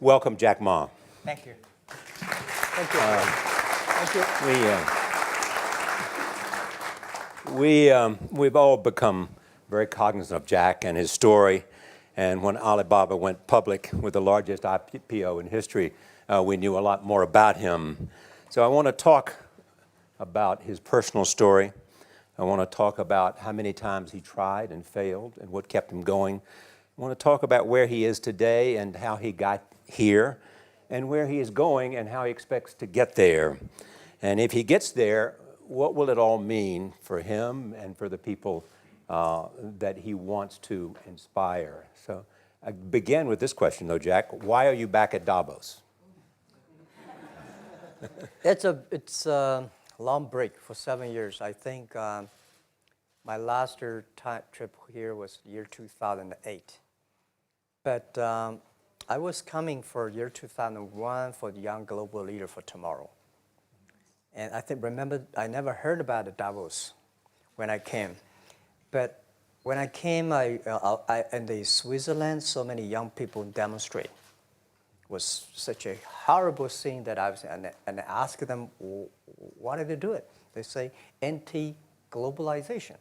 Welcome, Jack Ma. Thank you. Thank you. Thank you. We've all become very cognizant of Jack and his story. And when Alibaba went public with the largest IPO in history, we knew a lot more about him. So I want to talk about his personal story. I want to talk about how many times he tried and failed and what kept him going. I want to talk about where he is today and how he got here, and where he is going and how he expects to get there. And if he gets there, what will it all mean for him and for the people that he wants to inspire? So I begin with this question, though, Jack. Why are you back at Davos? It's a long break for 7 years. I think my last trip here was year 2008. But I was coming for year 2001 for the Young Global Leader for Tomorrow. And remember, I never heard about the Davos when I came. But when I came, in the Switzerland, so many young people demonstrate. It was such a horrible scene that I was, and I asked them, why did they do it? They say, anti-globalization.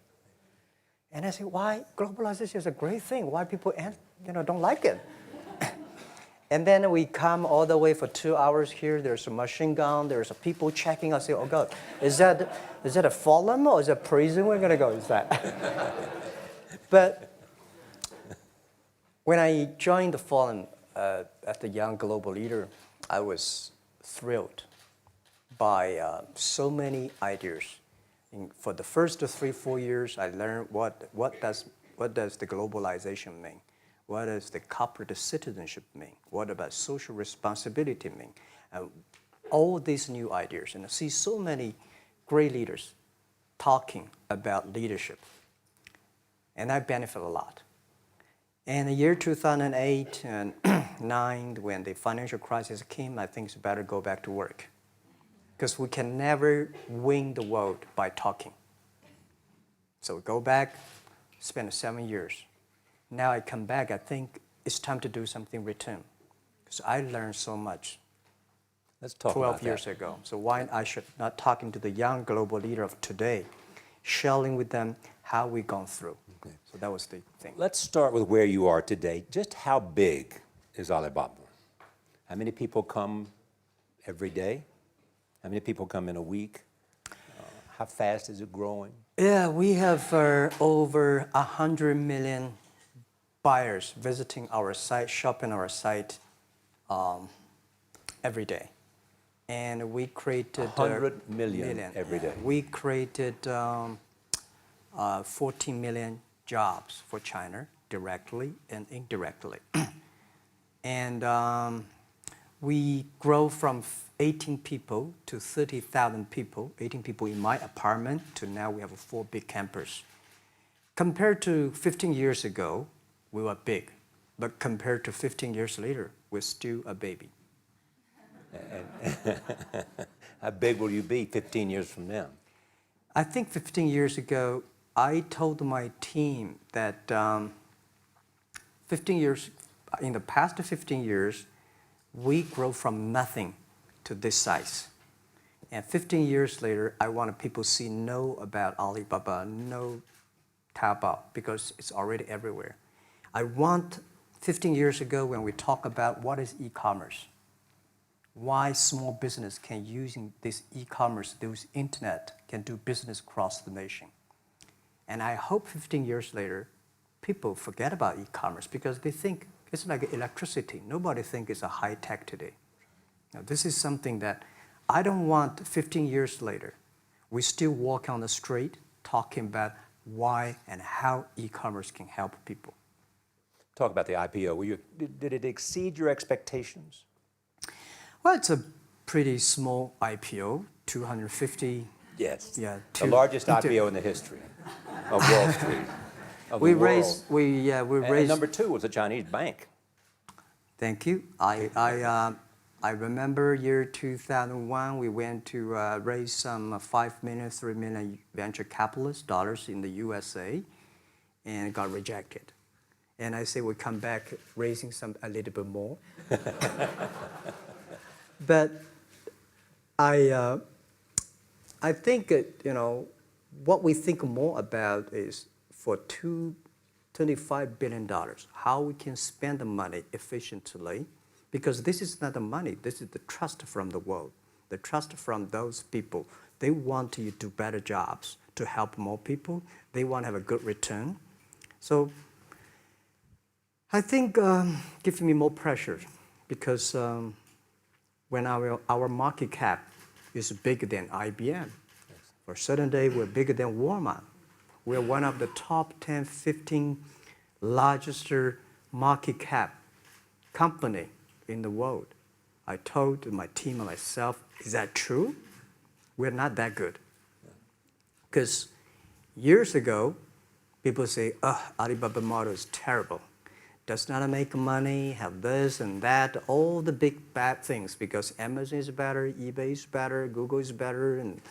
And I say, why? Globalization is a great thing. Why people don't like it? And then we come all the way for 2 hours here. There's a machine gun. There's people checking. I say, oh, God, is that a forum or is it a prison we're going to go? Is that? But when I joined the forum at the Young Global Leader, I was thrilled by so many ideas. For the first 3-4 years, I learned what does the globalization mean? What does the corporate citizenship mean? What about social responsibility mean? All these new ideas, and I see so many great leaders talking about leadership, and I benefit a lot. And the year 2008 and 2009, when the financial crisis came, I think it's better go back to work, because we can never win the world by talking. So go back, spend 7 years. Now I come back, I think it's time to do something return. Because I learned so much. Let's talk 12 about years that. ago. So why I should not talking to the young global leader of today, sharing with them how we've gone through. Okay. So that was the thing. Let's start with where you are today. Just how big is Alibaba? How many people come every day? How many people come in a week? How fast is it growing? Yeah, we have over 100 million buyers visiting our site, shopping our site every day. And we created 100 million every day. We created 14 million jobs for China, directly and indirectly. And we grow from 18 people to 30,000 people, 18 people in my apartment, to now we have 4 big campus. Compared to 15 years ago, we were big. But compared to 15 years later, we're still a baby. And how big will you be 15 years from now? I think 15 years ago, I told my team that in the past 15 years, we grow from nothing to this size. And 15 years later, I want people to know about Alibaba, know Taobao, because it's already everywhere. I want 15 years ago when we talk about what is e-commerce, why small business can using this e-commerce, this internet, can do business across the nation. And I hope 15 years later, people forget about e-commerce because they think it's like electricity. Nobody thinks it's a high tech today. Now, this is something that I don't want 15 years later, we still walk on the street talking about why and how e-commerce can help people. Talk about the IPO. Did it exceed your expectations? Well, it's a pretty small IPO, 250. Yes. Yeah. The largest IPO in the history of Wall Street. We raised. And number 2 was a Chinese bank. Thank you. I remember year 2001. We went to raise some 5 million, 3 million venture capitalist dollars in the USA, and got rejected. And I say we come back raising a little bit more. But I think, what we think more about is for $25 billion, how we can spend the money efficiently, because this is not the money, this is the trust from the world, the trust from those people. They want you to do better jobs to help more people. They want to have a good return. So I think giving me more pressure, because when our market cap is bigger than IBM, for a certain day we're bigger than Walmart. We're one of the top 10, 15 largest market cap company in the world. I told my team and myself, is that true? We're not that good. Because years ago, people say, Alibaba model is terrible. Does not make money, have this and that, all the big bad things, because Amazon is better, eBay is better, Google is better, and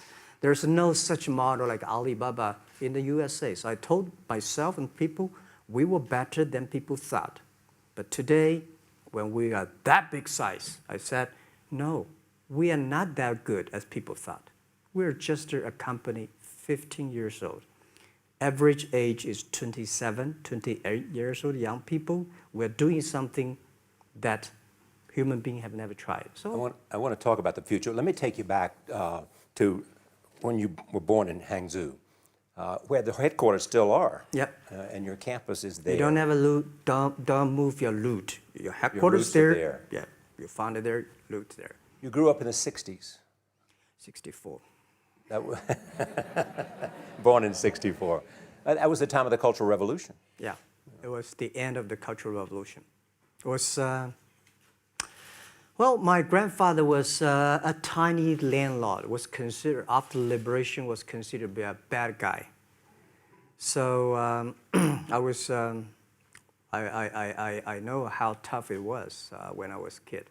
there's no such model like Alibaba in the USA. So I told myself and people, we were better than people thought. But today, when we are that big size, I said, no, we are not that good as people thought. We're just a company 15 years old. Average age is 27, 28 years old, young people. We're doing something that human beings have never tried. So I want to talk about the future. Let me take you back to when you were born in Hangzhou, where the headquarters still are. Yep. And your campus is there. You don't have a loot, don't move your loot. Your headquarters roots are there. Yeah, you found it there, loot there. You grew up in the 60s. 64. Born in 64. That was the time of the Cultural Revolution. Yeah, it was the end of the Cultural Revolution. It was, well, my grandfather was a tiny landlord, was considered, after liberation, was considered to be a bad guy. So I was, I know how tough it was when I was a kid.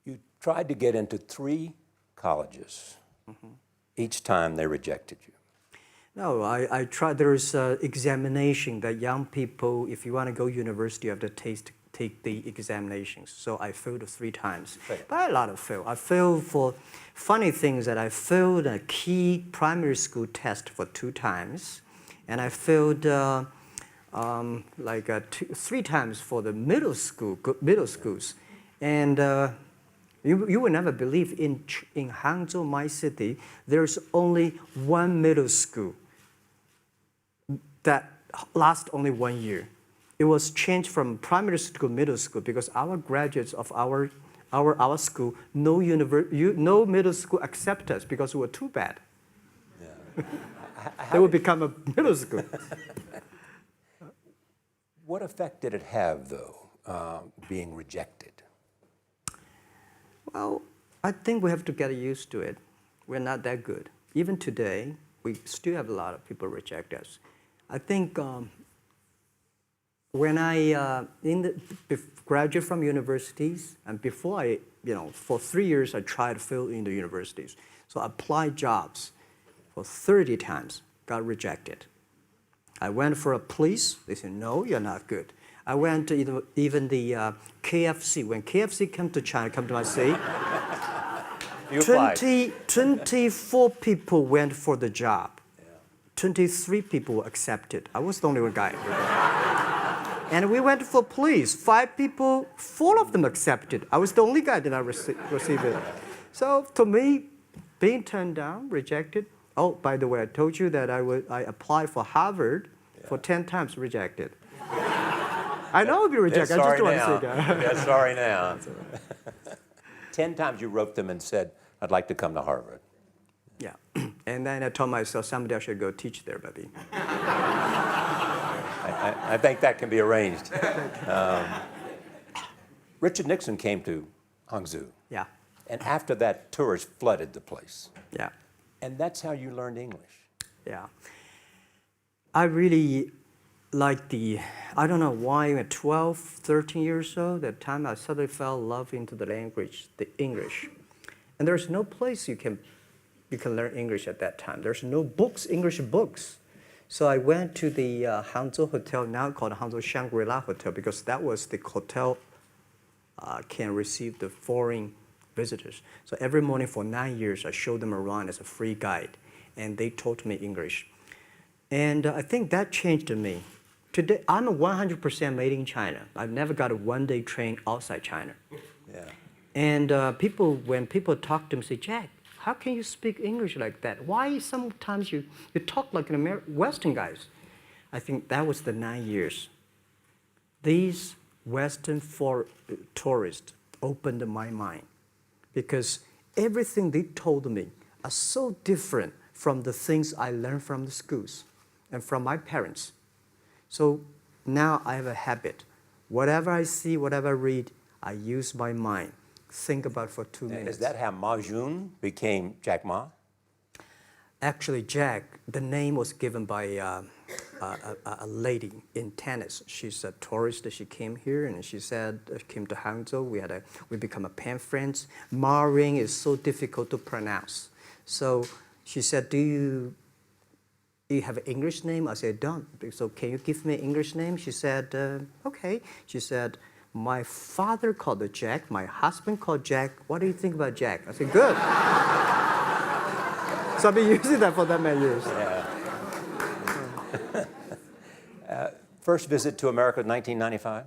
You tried to get into 3 colleges. Mm-hmm. Each time they rejected you. No, I tried. There's examination that young people, if you want to go university, you have to take the examinations. So I failed 3 times. Right. But a lot of fail. I failed for funny things that I failed a key primary school test for 2 times. And I failed 3 times for the middle schools. And you will never believe in Hangzhou, my city, there's only 1 middle school that lasts only 1 year. It was changed from primary school to middle school because our graduates of our school, no middle school accept us because we were too bad. Yeah. They would become a middle school. What effect did it have, though, being rejected? Well, I think we have to get used to it. We're not that good. Even today, we still have a lot of people reject us. I think when I graduate from universities, and before I, for 3 years, I tried to fill in the universities. So I applied jobs for 30 times, got rejected. I went for a police, they said, no, you're not good. I went to even the KFC. When KFC came to China, come to my city, 24 people went for the job. Yeah. 23 people were accepted. I was the only one guy. And we went for police. 5 people, 4 of them accepted. I was the only guy that I received it. So to me, being turned down, rejected. Oh, by the way, I told you that I applied for Harvard for 10 times, rejected. I know I'll be rejected. I just don't want to say that. They're sorry now. 10 times you wrote them and said, I'd like to come to Harvard. Yeah. And then I told myself, someday I should go teach there, baby. I think that can be arranged. Richard Nixon came to Hangzhou. Yeah. And after that, tourists flooded the place. Yeah. And that's how you learned English. Yeah. I really like I don't know why, at 12, 13 years old, that time I suddenly fell in love into the language, the English. And there's no place you can learn English at that time. There's no books, English books. So I went to the Hangzhou hotel, now called Hangzhou Shangri-La Hotel, because that was the hotel can receive the foreign visitors. So every morning for 9 years, I showed them around as a free guide, and they taught me English. And I think that changed me. Today, I'm a 100% made in China. I've never got a one-day train outside China. Yeah. And when people talk to me, say, Jack, how can you speak English like that? Why sometimes you talk like an Western guys? I think that was the 9 years. These Western tourists opened my mind because everything they told me are so different from the things I learned from the schools and from my parents. So now I have a habit. Whatever I see, whatever I read, I use my mind. Think about it for 2 minutes. Is that how Ma Jun became Jack Ma? Actually, Jack, the name was given by a lady in tennis. She's a tourist. She came here and she said, came to Hangzhou. We become a pen friends. Ma Ring is so difficult to pronounce. So she said, do you have an English name? I said, don't. So can you give me an English name? She said, okay. She said, my father called it Jack. My husband called Jack. What do you think about Jack? I said, good. So I've been using that for that many years. Yeah. First visit to America, 1995?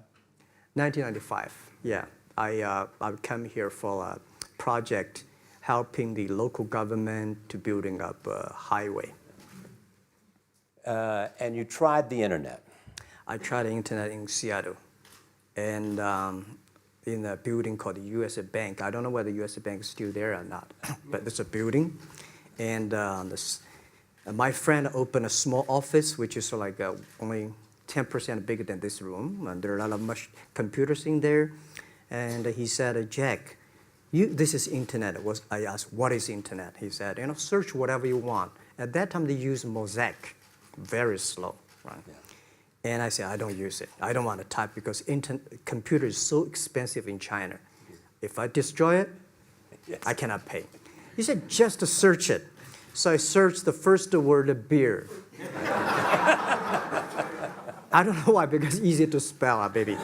1995, yeah. I come here for a project helping the local government to building up a highway. And you tried the internet. I tried the internet in Seattle. And in a building called the U.S. Bank. I don't know whether the U.S. Bank is still there or not, but it's a building. And my friend opened a small office, which is like only 10% bigger than this room. And there are a lot of computers in there. And he said, Jack, this is internet. I asked, what is internet? He said, search whatever you want. At that time, they used Mosaic, very slow, right? Yeah. And I said, I don't use it. I don't want to type because computer is so expensive in China. If I destroy it, yes, I cannot pay. He said, just to search it. So I searched the first word, beer. I don't know why, because it's easy to spell, baby.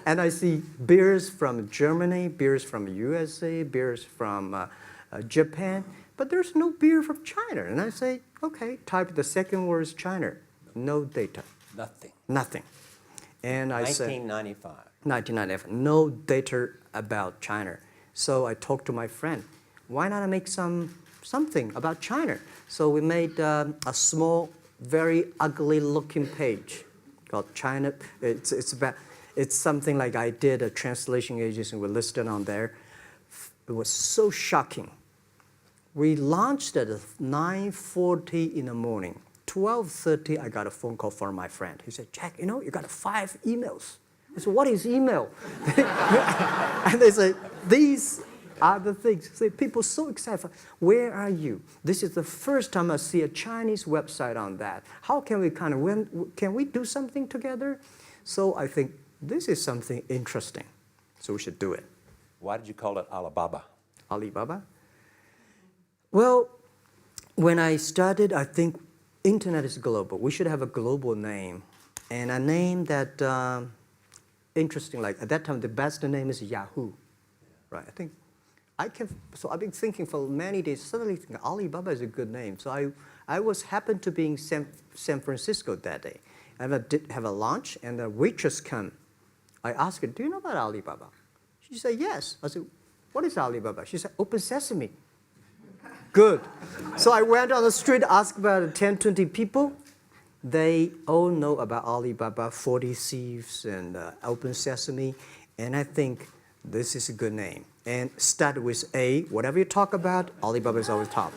And I see beers from Germany, beers from USA, beers from Japan, but there's no beer from China. And I say, okay, type the second word is China. No data. Nothing. And I said, 1995, no data about China. So I talked to my friend, why not make something about China? So we made a small, very ugly looking page called China. It's something like I did a translation agency, we listed on there. It was so shocking. We launched at 9:40 in the morning. 12:30, I got a phone call from my friend. He said, Jack, you got 5 emails. I said, what is email? And they say, these are the things. So people are so excited. Where are you? This is the first time I see a Chinese website on that. How can we can we do something together? So I think this is something interesting. So we should do it. Why did you call it Alibaba? Alibaba? Well, when I started, I think internet is global. We should have a global name. And a name that, interesting, like at that time, the best name is Yahoo. Right? So I've been thinking for many days, suddenly thinking Alibaba is a good name. So I happened to be in San Francisco that day. I did have a lunch, and the waitress came. I asked her, do you know about Alibaba? She said, yes. I said, what is Alibaba? She said, Open Sesame. Good. So I went on the street, asked about 10, 20 people. They all know about Alibaba, 40 Thieves, and Open Sesame. And I think this is a good name. And start with A. Whatever you talk about, Alibaba is always top.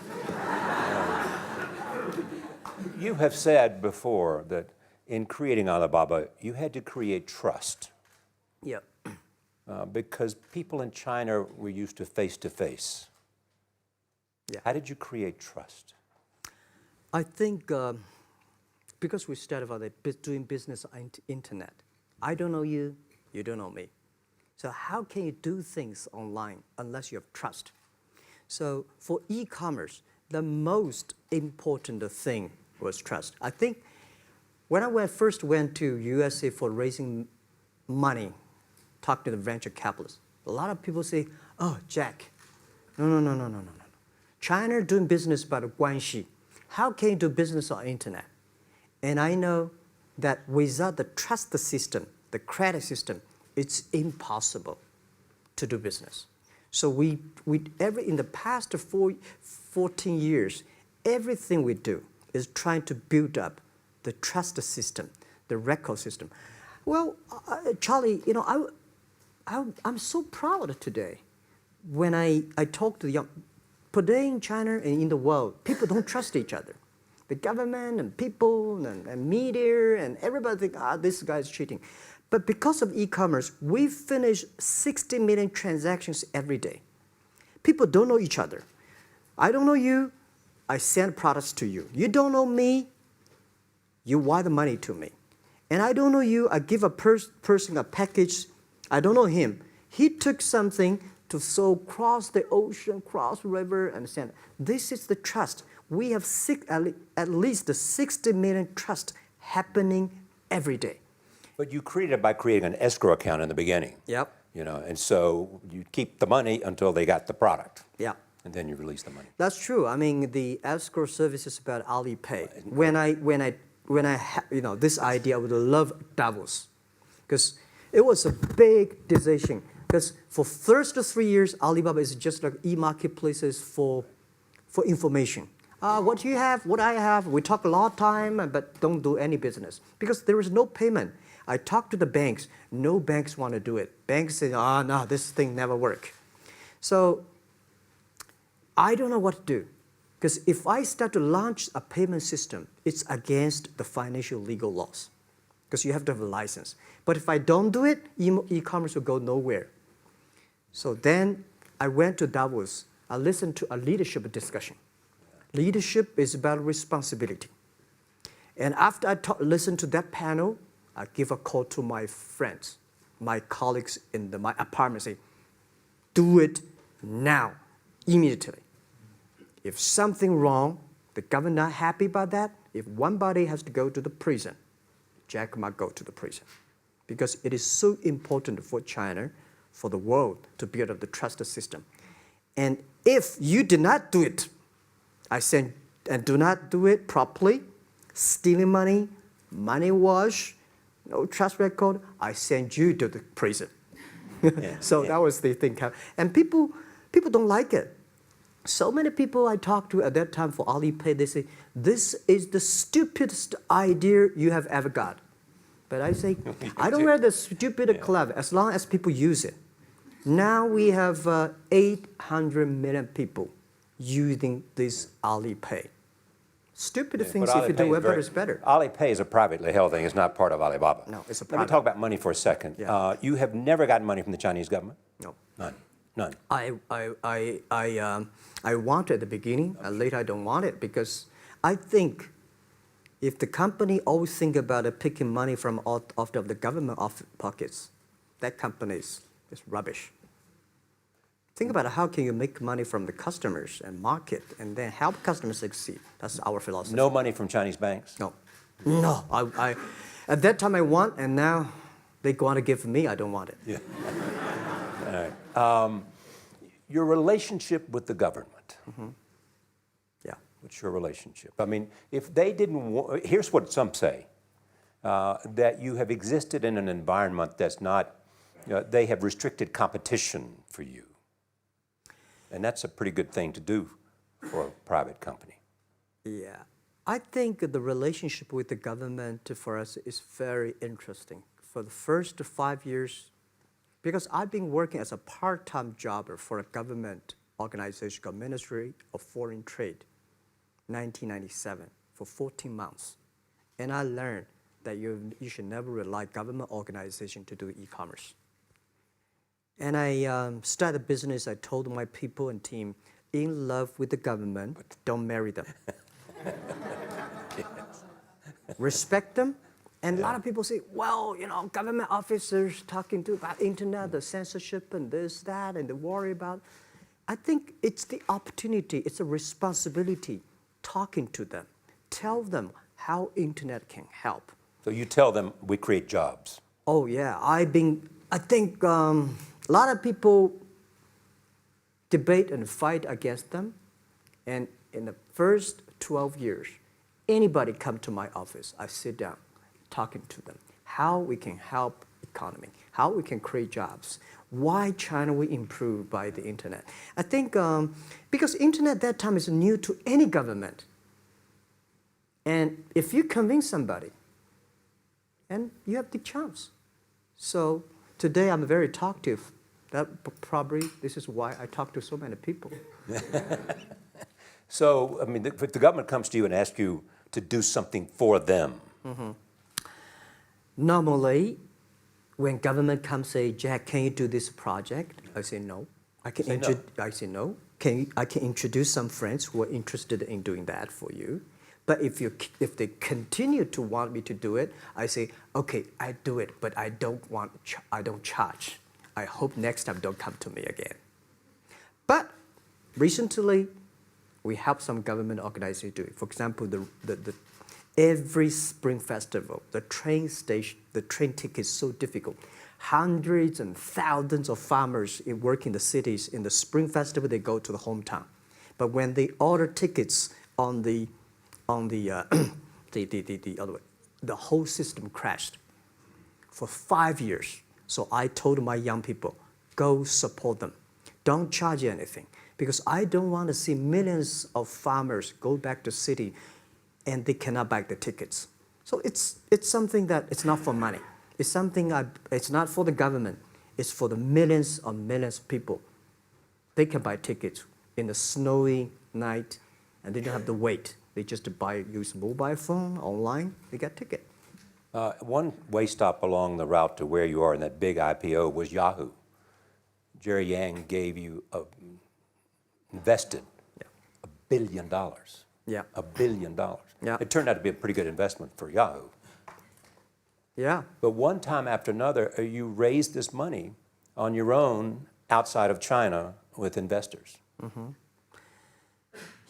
You have said before that in creating Alibaba, you had to create trust. Yep. Because people in China were used to face-to-face. Yeah. How did you create trust? I think because we started about doing business on the internet. I don't know you, you don't know me. So how can you do things online unless you have trust? So for e-commerce, the most important thing was trust. I think when I first went to USA for raising money, talk to the venture capitalists, a lot of people say, oh, Jack, no. China doing business by the guanxi. How can you do business on internet? And I know that without the trust system, the credit system, it's impossible to do business. So in the past 14 years, everything we do is trying to build up the trust system, the record system. Well, Charlie, I'm so proud today when I talk to the young. Today in China and in the world, people don't trust each other. The government and people and media and everybody think, this guy's cheating. But because of e-commerce, we finish 60 million transactions every day. People don't know each other. I don't know you, I send products to you. You don't know me, you wire the money to me. And I don't know you, I give a person a package, I don't know him. He took something to cross the ocean, cross the river, and send. This is the trust. We have at least 60 million trust happening every day. But you created it by creating an escrow account in the beginning. Yep. And so you keep the money until they got the product. Yeah. And then you release the money. That's true. I mean, the escrow service is about Alipay. When I this idea, I would love Davos, because it was a big decision. Because for first 3 years, Alibaba is just like e-marketplaces for information. What you have, what I have, we talk a lot of time, but don't do any business. Because there is no payment. I talked to the banks. No banks want to do it. Banks say, no, this thing never work. So I don't know what to do. Because if I start to launch a payment system, it's against the financial legal laws. Because you have to have a license. But if I don't do it, e-commerce will go nowhere. So then I went to Davos. I listened to a leadership discussion. Leadership is about responsibility. And after I listened to that panel, I give a call to my friends, my colleagues in my apartment, say, do it now, immediately. If something wrong, the government not happy about that, if one body has to go to the prison, Jack might go to the prison. Because it is so important for China, for the world, to build up the trust system. And if you did not do it, I said, and do not do it properly, stealing money, money wash, no trust record, I send you to the prison. That was the thing. And people don't like it. So many people I talked to at that time for Alipay, they say, this is the stupidest idea you have ever got. But I say, I don't wear the stupid clever as long as people use it. Now we have 800 million people using this Alipay. Stupid things, if you do it, is better. Alipay is a privately held thing. It's not part of Alibaba. No, it's a private. Let me talk about money for a second. Yeah. You have never gotten money from the Chinese government? No. None. I want it at the beginning, and later I don't want it, because I think if the company always think about picking money from out of the government pockets, that company is rubbish. Think about how can you make money from the customers and market and then help customers succeed. That's our philosophy. No money from Chinese banks? No. I at that time I want, and now they want to give me, I don't want it. Yeah. All right. Your relationship with the government. Mm-hmm. Yeah. What's your relationship? I mean, if they didn't here's what some say, that you have existed in an environment that's not, they have restricted competition for you. And that's a pretty good thing to do for a private company. Yeah. I think the relationship with the government for us is very interesting. For the first 5 years, because I've been working as a part-time jobber for a government organization called Ministry of Foreign Trade, 1997, for 14 months. And I learned that you should never rely on government organization to do e-commerce. And I started a business. I told my people and team, in love with the government, but don't marry them. Yes. Respect them. And a lot of people say, well, government officers talking about internet, the censorship and this, that, and they worry about. I think it's the opportunity, it's a responsibility talking to them, tell them how internet can help. So you tell them we create jobs. Oh yeah, I think a lot of people debate and fight against them. And in the first 12 years, anybody come to my office, I sit down talking to them, how we can help economy, how we can create jobs, why China will improve by the internet. I think because internet that time is new to any government. And if you convince somebody, and you have the chance. So today I'm very talkative. That probably this is why I talk to so many people. So, I mean, if the government comes to you and asks you to do something for them. Normally, when government comes say, Jack, can you do this project? I say no. I say no. I can introduce some friends who are interested in doing that for you. But if they continue to want me to do it, I say, okay, I do it, but I don't charge. I hope next time don't come to me again. But recently, we help some government organizations do it. For example, every Spring Festival, the train ticket is so difficult. Hundreds and thousands of farmers work in the cities. In the Spring Festival, they go to the hometown. But when they order tickets on the other way, the whole system crashed for 5 years. So I told my young people, go support them. Don't charge anything. Because I don't want to see millions of farmers go back to city and they cannot buy the tickets. So it's something that it's not for money. It's something it's not for the government. It's for the millions of people. They can buy tickets in the snowy night and they don't have to wait. They just use mobile phone, online, they get ticket. One way stop along the route to where you are in that big IPO was Yahoo. Jerry Yang gave you invested $1 billion. Yeah. $1 billion. Yeah. It turned out to be a pretty good investment for Yahoo. Yeah. But one time after another, you raised this money on your own outside of China with investors.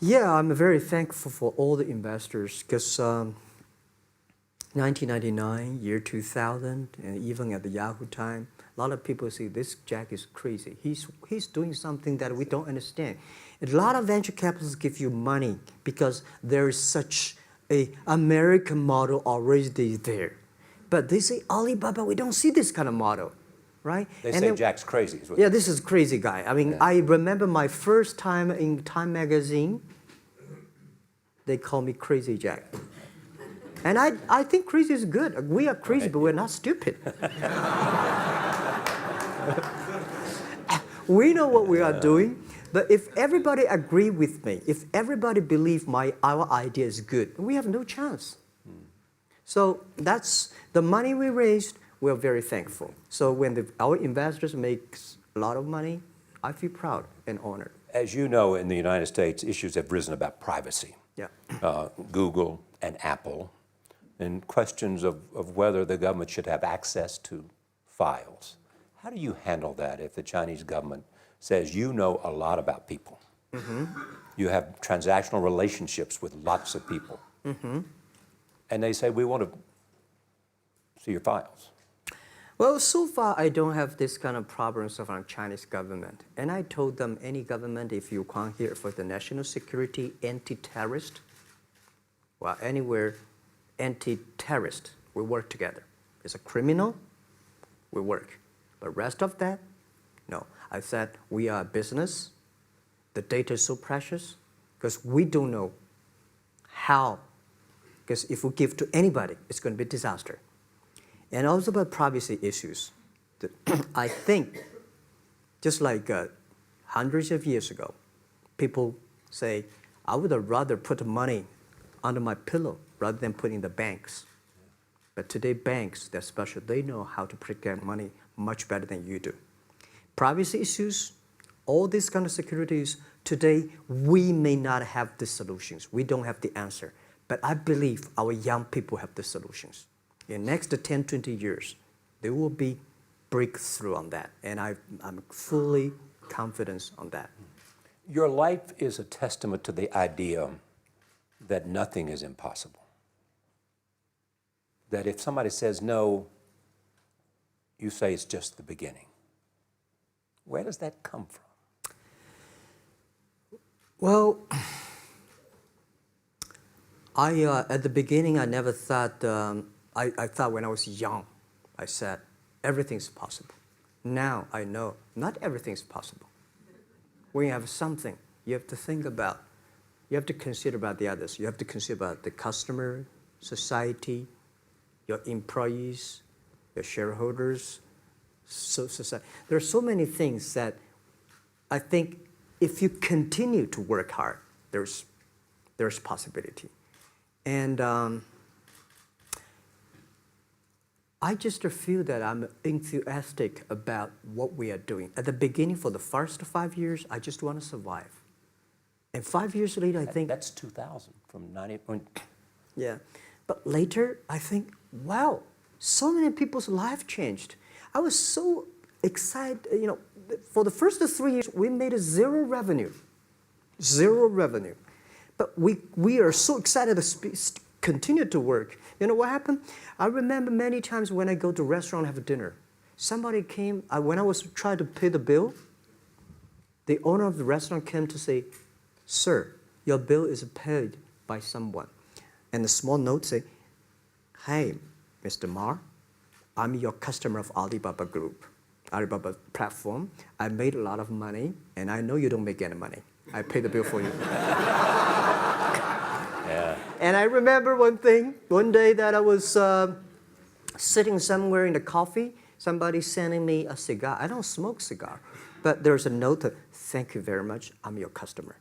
Yeah, I'm very thankful for all the investors because 1999, year 2000, and even at the Yahoo time, a lot of people say this Jack is crazy. He's doing something that we don't understand. A lot of venture capitalists give you money because there is such a American model already there. But they say, Alibaba, we don't see this kind of model, right? They say Jack's crazy. Yeah, this is crazy guy. I mean, I remember my first time in Time magazine, they call me Crazy Jack. And I think crazy is good. We are crazy, but we're not stupid. We know what we are doing, but if everybody agree with me, if everybody believe our idea is good, we have no chance. So that's the money we raised. We're very thankful. So when our investors make a lot of money, I feel proud and honored. As you know, in the United States, issues have risen about privacy. Yeah. Google and Apple, and questions of whether the government should have access to files. How do you handle that if the Chinese government says you know a lot about people? You have transactional relationships with lots of people. And they say, we want to see your files. Well, so far, I don't have this kind of problems from Chinese government. And I told them, any government, if you come here for the national security, anti-terrorist, well, anywhere, anti-terrorist, we work together. It's a criminal, we work. But rest of that, no. I said, we are a business. The data is so precious because we don't know how. Because if we give to anybody, it's going to be a disaster. And also about privacy issues. I think, just like hundreds of years ago, people say, I would rather put money under my pillow rather than put in the banks. But today, banks, they're special. They know how to protect money much better than you do. Privacy issues, all these kind of securities, today, we may not have the solutions. We don't have the answer. But I believe our young people have the solutions. In the next 10, 20 years, there will be breakthrough on that. And I'm fully confident on that. Your life is a testament to the idea that nothing is impossible. That if somebody says no, you say it's just the beginning. Where does that come from? Well, at the beginning, I never thought, I thought when I was young, I said, everything's possible. Now I know not everything's possible. When you have something, you have to think about, you have to consider about the others. You have to consider about the customer, society, your employees, your shareholders, society. There are so many things that I think if you continue to work hard, there's possibility. And I just feel that I'm enthusiastic about what we are doing. At the beginning, for the first 5 years, I just want to survive. And 5 years later, I think... That's 2000, from 90... Yeah. But later, I think, wow, so many people's life changed. I was so excited, you know, for the first 3 years, we made zero revenue. Zero revenue. But we are so excited to continue to work. You know what happened? I remember many times when I go to a restaurant and have dinner, somebody came, when I was trying to pay the bill, the owner of the restaurant came to say, "Sir, your bill is paid by someone." And the small note say, "Hey, Mr. Ma, I'm your customer of Alibaba Group, Alibaba platform. I made a lot of money, and I know you don't make any money. I pay the bill for you." Yeah. And I remember one day that I was sitting somewhere in the coffee, somebody sending me a cigar. I don't smoke cigar, but there's a note, "Thank you very much, I'm your customer."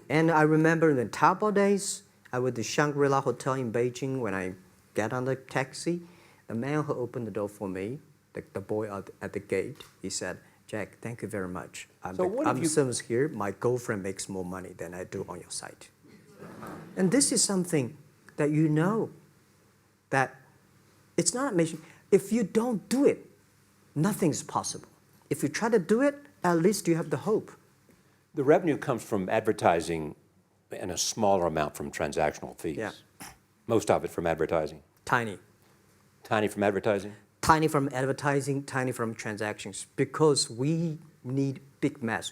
And I remember in the Taobao days, I was at the Shangri-La Hotel in Beijing. When I get on the taxi, the man who opened the door for me, the boy at the gate, he said, "Jack, thank you very much. I'm service here. My girlfriend makes more money than I do on your site." And this is something that you know that it's not amazing. If you don't do it, nothing's possible. If you try to do it, at least you have the hope. The revenue comes from advertising and a smaller amount from transactional fees. Yeah. Most of it from advertising. Tiny. Tiny from advertising? Tiny from advertising, tiny from transactions, because we need big mass.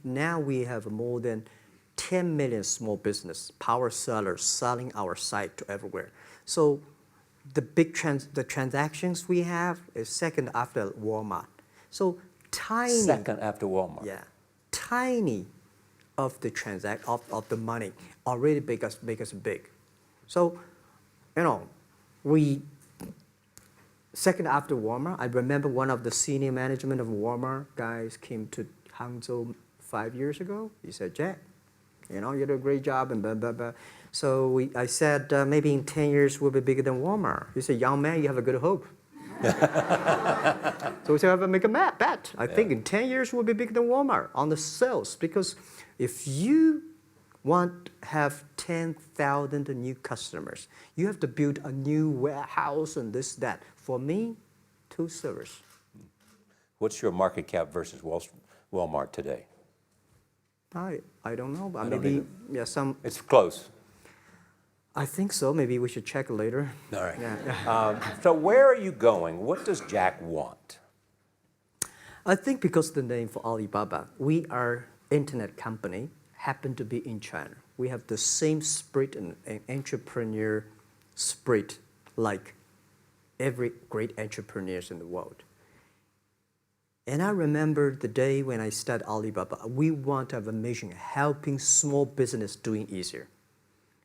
Now we have more than 10 million small business power sellers selling our site to everywhere. So the transactions we have is second after Walmart. So tiny. Second after Walmart. Yeah, tiny of the of the money already make us big. So, you know, second after Walmart, I remember one of the senior management of Walmart guys came to Hangzhou 5 years ago. He said, "Jack, you know, you did a great job," and blah, blah, blah. So I said, "Maybe in 10 years we'll be bigger than Walmart." He said, "Young man, you have a good hope." So we said, "Make a bet. I think in 10 years we'll be bigger than Walmart on the sales." Because if you want to have 10,000 new customers, you have to build a new warehouse and this, that. For me, 2 servers. What's your market cap versus Walmart today? I don't know, but don't maybe, either. yeah, some. It's close. I think so. Maybe we should check later. All right. Yeah. So where are you going? What does Jack want? I think because the name for Alibaba, we are internet company, happen to be in China. We have the same spirit and entrepreneur spirit like every great entrepreneurs in the world. And I remember the day when I started Alibaba, we want to have a mission helping small business doing easier.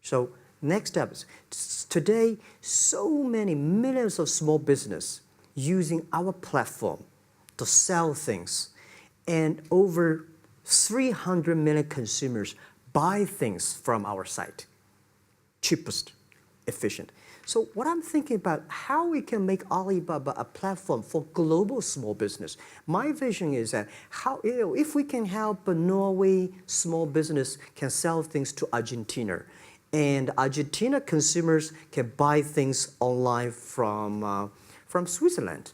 So next step is, today, so many millions of small business using our platform to sell things, and over 300 million consumers buy things from our site. Cheapest, efficient. So what I'm thinking about, how we can make Alibaba a platform for global small business. My vision is that if we can help a Norway small business can sell things to Argentina, and Argentina consumers can buy things online from Switzerland,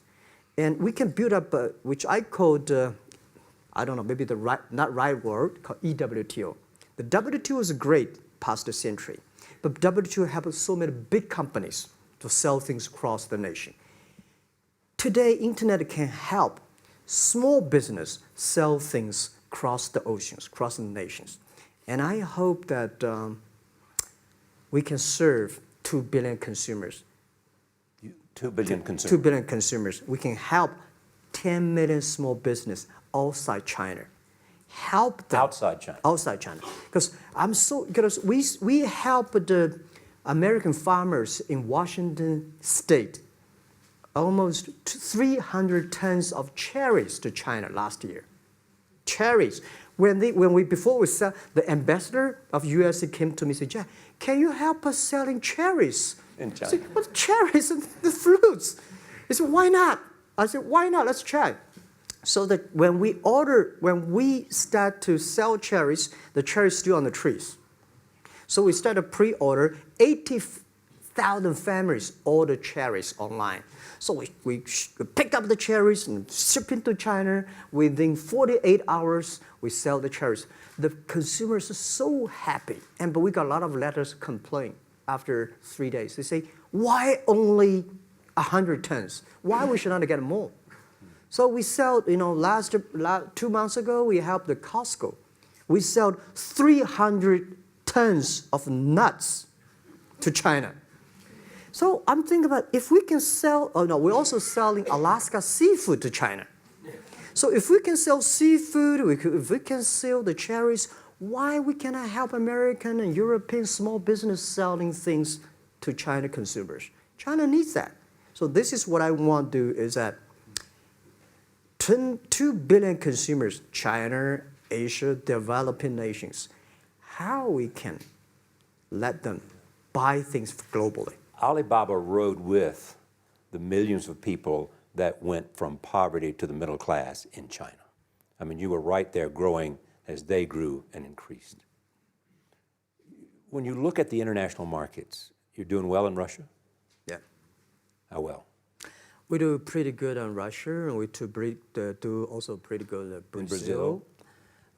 and we can build up, which I called, I don't know, maybe not right word, called EWTO. The WTO is great, past century. But WTO helped so many big companies to sell things across the nation. Today, internet can help small business sell things across the oceans, across the nations. And I hope that we can serve 2 billion consumers. 2 billion consumers. 2 billion consumers. We can help 10 million small business outside China. Help them. Outside China. Outside China. Because we help the American farmers in Washington State almost 300 tons of cherries to China last year. Cherries. Before we sell, the ambassador of USA came to me and said, Jack, can you help us selling cherries? In China. I said, what cherries and the fruits? He said, why not? I said, why not? Let's try. So that when we start to sell cherries, the cherries still on the trees. So we start a pre-order, 80,000 families order cherries online. So we pick up the cherries and ship into China. Within 48 hours, we sell the cherries. The consumers are so happy. But we got a lot of letters complaint after 3 days. They say, why only 100 tons? Why we should not get more? So we sell, 2 months ago, we helped the Costco. We sold 300 tons of nuts to China. So I'm thinking about if we can sell, we're also selling Alaska seafood to China. So if we can sell seafood, if we can sell the cherries, why we cannot help American and European small business selling things to China consumers? China needs that. So this is what I want to do is that 2 billion consumers, China, Asia, developing nations, how we can let them buy things globally. Alibaba rode with the millions of people that went from poverty to the middle class in China. I mean, you were right there growing as they grew and increased. When you look at the international markets, you're doing well in Russia? Yeah. How well? We do pretty good on Russia, and we do also pretty good at Brazil. In Brazil?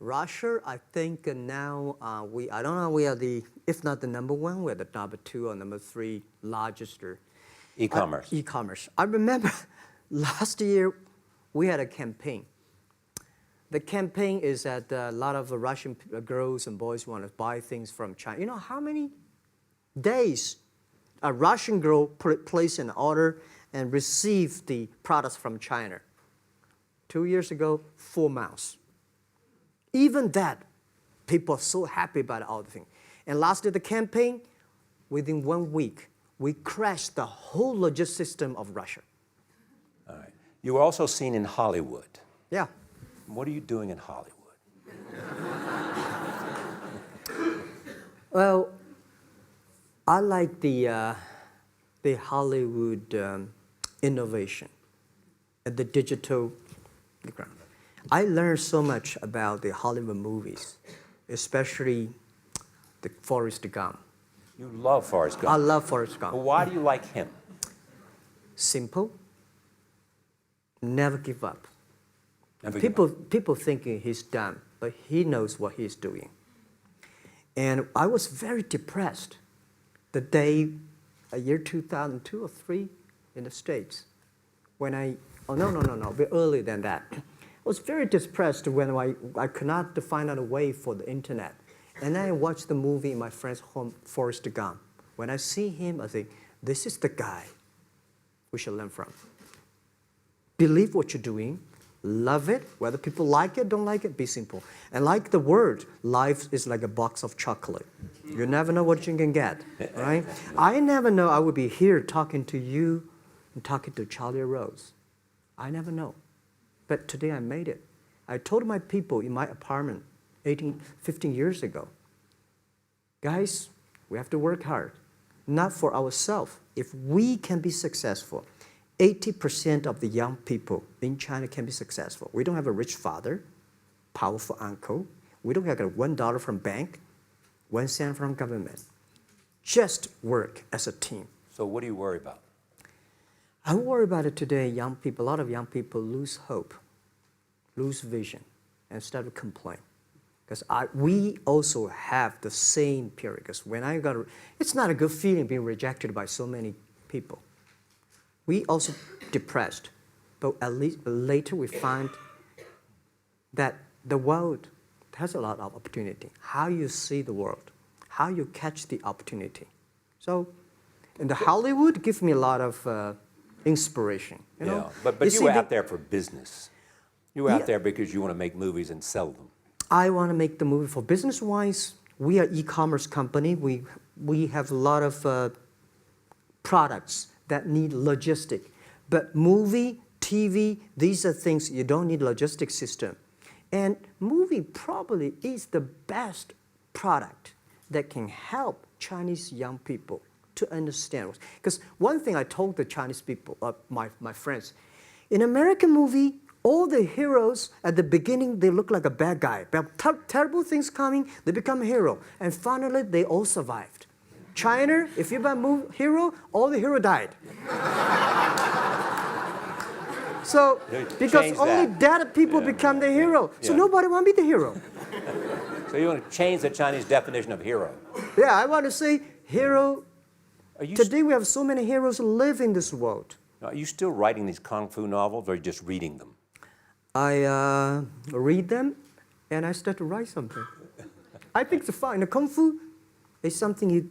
Russia, I think now I don't know, we are if not the number 1, we're the number 2 or number 3 largest. E-commerce. E-commerce. I remember last year we had a campaign. The campaign is that a lot of Russian girls and boys want to buy things from China. You know how many days a Russian girl placed an order and received the products from China? 2 years ago, 4 months. Even that, people are so happy about all the thing. And last year, the campaign, within 1 week, we crashed the whole logistics system of Russia. All right. You were also seen in Hollywood. Yeah. What are you doing in Hollywood? Well, I like the Hollywood innovation and the digital background. I learned so much about the Hollywood movies, especially the Forrest Gump. You love Forrest Gump. I love Forrest Gump. Well, why do you like him? Simple. Never give up. Never give up. People thinking he's dumb, but he knows what he's doing. And I was very depressed the day, year 2002 or 3 in the States, when a bit earlier than that. I was very depressed when I could not find out a way for the internet. And then I watched the movie in my friend's home, Forrest Gump. When I see him, I think, this is the guy we should learn from. Believe what you're doing, love it, whether people like it, don't like it, be simple. And like the word, life is like a box of chocolate. You never know what you can get, right? I never know I would be here talking to you and talking to Charlie Rose. I never know. But today I made it. I told my people in my apartment 15 years ago, guys, we have to work hard, not for ourselves. If we can be successful, 80% of the young people in China can be successful. We don't have a rich father, powerful uncle. We don't have $1 from bank, 1 cent from government. Just work as a team. So what do you worry about? I worry about it today. Young people, a lot of young people lose hope, lose vision, and start to complain. Because we also have the same period. Because when it's not a good feeling being rejected by so many people. We also depressed, but at least later we find that the world has a lot of opportunity. How you see the world, how you catch the opportunity. So, in the Hollywood gives me a lot of inspiration. You know? But you were out there for business. You were out there because you want to make movies and sell them. I want to make the movie for business-wise. We are e-commerce company. We have a lot of products that need logistic. But movie, TV, these are things you don't need logistic system. And movie probably is the best product that can help Chinese young people to understand. Because one thing I told the Chinese people, my friends, in American movie, all the heroes at the beginning, they look like a bad guy. Terrible things coming, they become a hero. And finally, they all survived. China, if you're a hero, all the hero died. So, because only dead people become the hero. So nobody want to be the hero. So you want to change the Chinese definition of hero? Yeah, I want to say hero. Today we have so many heroes who live in this world. Are you still writing these kung fu novels, or are you just reading them? I read them, and I start to write something. I think it's fun. The kung fu is something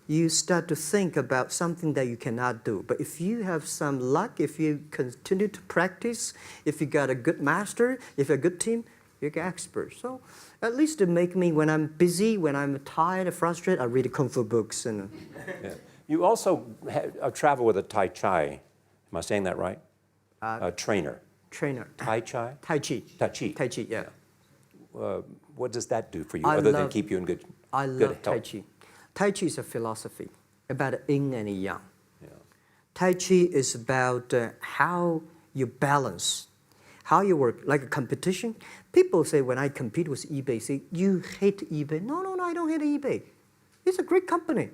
you start to think about something that you cannot do. But if you have some luck, if you continue to practice, if you got a good master, if you're a good team, you get expert. So at least to make me, when I'm busy, when I'm tired or frustrated, I read kung fu books. And You also travel with a Tai Chi. Am I saying that right? A trainer. Tai Chi? Tai Chi. Tai Chi. Tai Chi, yeah. What does that do for you, other than keep you in good health? I love Tai Chi. Tai Chi is a philosophy about yin and yang. Yeah. Tai Chi is about how you balance, how you work, like a competition. People say when I compete with eBay, say, you hate eBay. No, I don't hate eBay. It's a great company.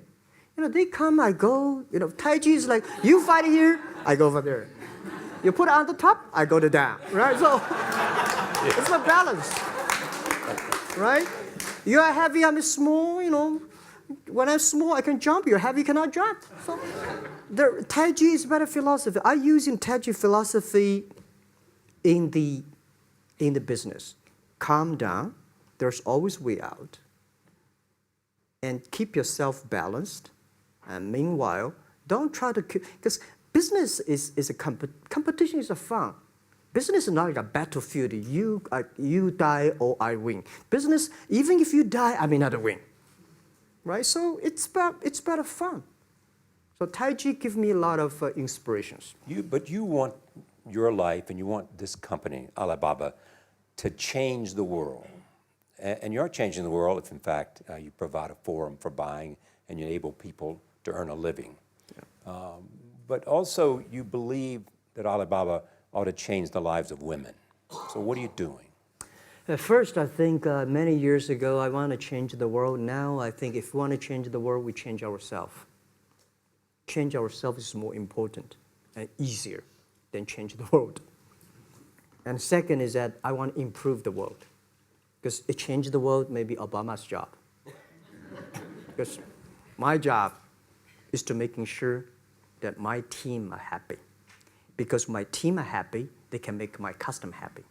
They come, I go. Tai Chi is like, you fight here, I go over there. You put it on the top, I go to down, right? So it's a balance, right? You are heavy, I'm small, When I'm small, I can jump. You're heavy, you cannot jump. So the Tai Chi is about a philosophy. I use in Tai Chi philosophy in the business. Calm down. There's always way out. And keep yourself balanced. And meanwhile, don't try to, because business is a competition is a fun. Business is not like a battlefield. You die or I win. Business, even if you die, I may not win. Right? So it's about fun. So Tai Chi gives me a lot of inspirations. But you want your life and you want this company, Alibaba, to change the world. And you're changing the world if, in fact, you provide a forum for buying and you enable people to earn a living. Yeah. But also, you believe that Alibaba ought to change the lives of women. So what are you doing? First, I think many years ago, I want to change the world. Now, I think if we want to change the world, we change ourselves. Change ourselves is more important and easier than change the world. And second is that I want to improve the world. Because it changed the world may be Obama's job. Because my job is to making sure that my team are happy. Because my team are happy, they can make my customer happy.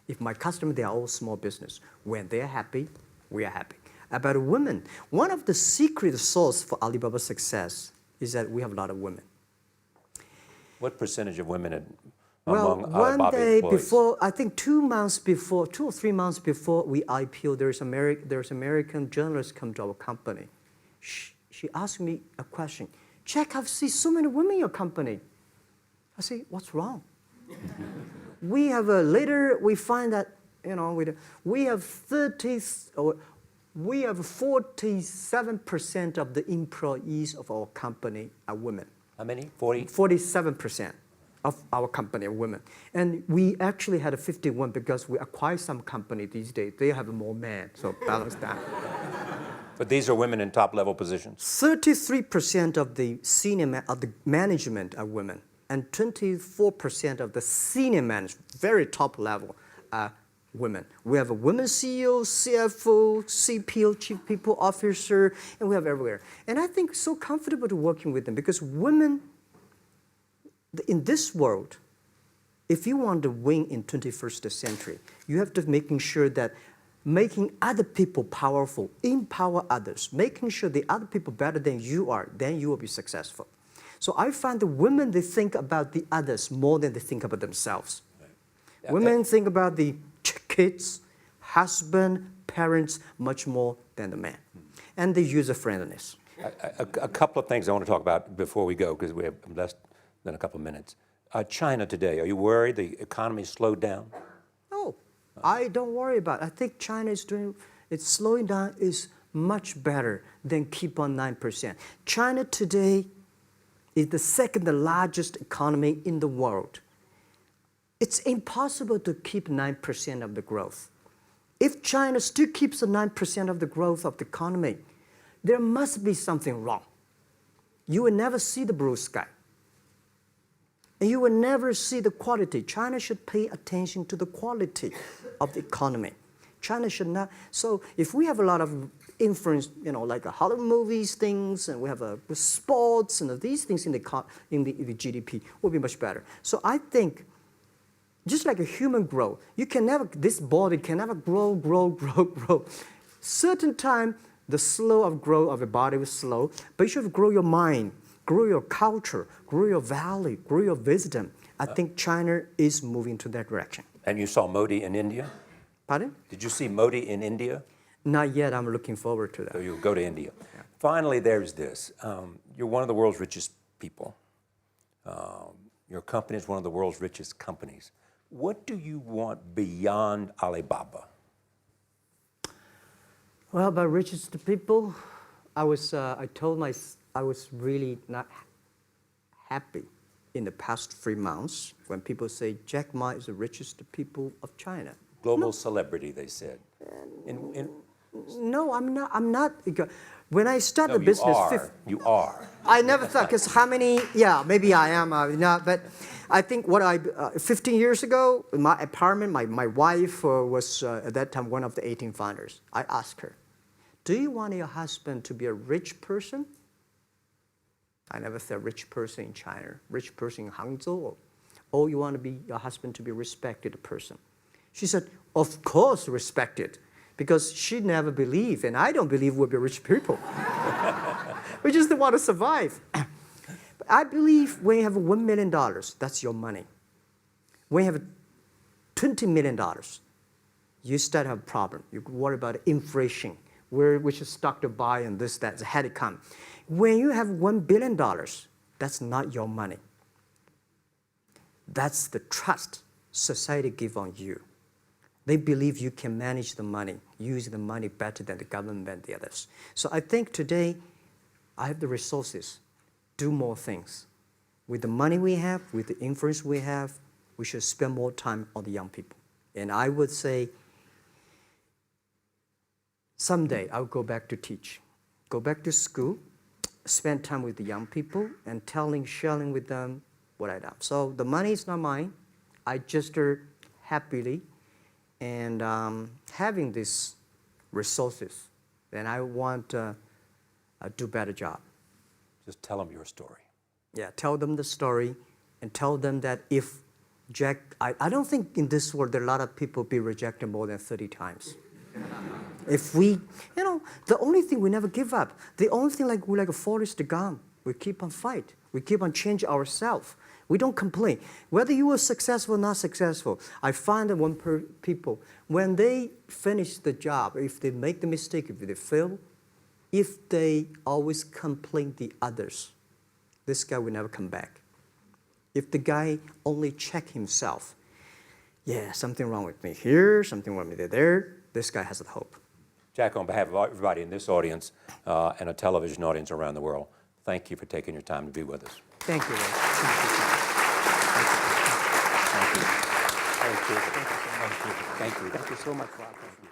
If my customer, they are all small business. When they're happy, we are happy. About women, one of the secret source for Alibaba's success is that we have a lot of women. What percentage of women Well, among one day employees? before, I think 2 or 3 months before we IPO, there's American journalist come to our company. She asked me a question. Jack, I've seen so many women in your company. I say, what's wrong? We have later we find that we have 47% of the employees of our company are women. How many? 40? 47% of our company are women. And we actually had a 51 because we acquired some company these days. They have more men, so balance that. But these are women in top-level positions? 33% of the management are women, and 24% of the senior management, very top level, are women. We have a women CEO, CFO, CPO, Chief People Officer, and we have everywhere. And I think so comfortable to working with them because women, in this world, if you want to win in 21st century, you have to making sure that making other people powerful, empower others, making sure the other people better than you are, then you will be successful. So I find the women, they think about the others more than they think about themselves. Right. Yeah, women think about the kids, husband, parents, much more than the man. And the user-friendliness. A couple of things I want to talk about before we go, because we have less than a couple of minutes. China today, are you worried the economy slowed down? No, I don't worry about it. I think China is doing, it's slowing down is much better than keep on 9%. China today is the second largest economy in the world. It's impossible to keep 9% of the growth. If China still keeps the 9% of the growth of the economy, there must be something wrong. You will never see the blue sky. And you will never see the quality. China should pay attention to the quality of the economy. China should not. So if we have a lot of influence, like Hollywood movies, things, and we have sports and these things in the GDP, will be much better. So I think, just like a human growth, this body can never grow. Certain time, the slow of growth of the body is slow, but you should grow your mind, grow your culture, grow your value, grow your wisdom. I think China is moving to that direction. And you saw Modi in India? Pardon? Did you see Modi in India? Not yet. I'm looking forward to that. So you'll go to India. Yeah. Finally, there's this. You're one of the world's richest people. Your company is one of the world's richest companies. What do you want beyond Alibaba? Well, by richest people, I was really not happy in the past 3 months when people say Jack Ma is the richest people of China. Global celebrity, they said. No, I'm not. When I started no, business, you are. I never thought, because how many? Yeah, maybe I am. But I think 15 years ago, in my apartment, my wife was at that time one of the 18 founders. I asked her, "Do you want your husband to be a rich person?" I never said rich person in China, rich person in Hangzhou, or you want your husband to be a respected person. She said, "Of course, respected." Because she never believed, and I don't believe we'll be rich people. We just want to survive. But I believe when you have $1 million, that's your money. When you have $20 million, you start to have a problem. You worry about inflation, which stock to buy and this, that, had to come. When you have $1 billion, that's not your money. That's the trust society gives on you. They believe you can manage the money, use the money better than the government and the others. So I think today, I have the resources, do more things. With the money we have, with the influence we have, we should spend more time on the young people. And I would say, someday I'll go back to teach, go back to school, spend time with the young people, and sharing with them what I done. So the money is not mine. I just happily and having these resources, then I want to do a better job. Just tell them your story. Yeah, tell them the story and tell them that if Jack, I don't think in this world there are a lot of people be rejected more than 30 times. If we, the only thing we never give up, the only thing we're like a Forrest Gump, we keep on fight. We keep on changing ourselves. We don't complain. Whether you were successful or not successful, I find that people, when they finish the job, if they make the mistake, if they fail, if they always complain the others, this guy will never come back. If the guy only check himself, yeah, something wrong with me here, something wrong with me there, this guy has a hope. Jack, on behalf of everybody in this audience and a television audience around the world, thank you for taking your time to be with us. Thank you, Ray. Thank you. Thank you. Thank you. Thank you so much, Rob. Thank you.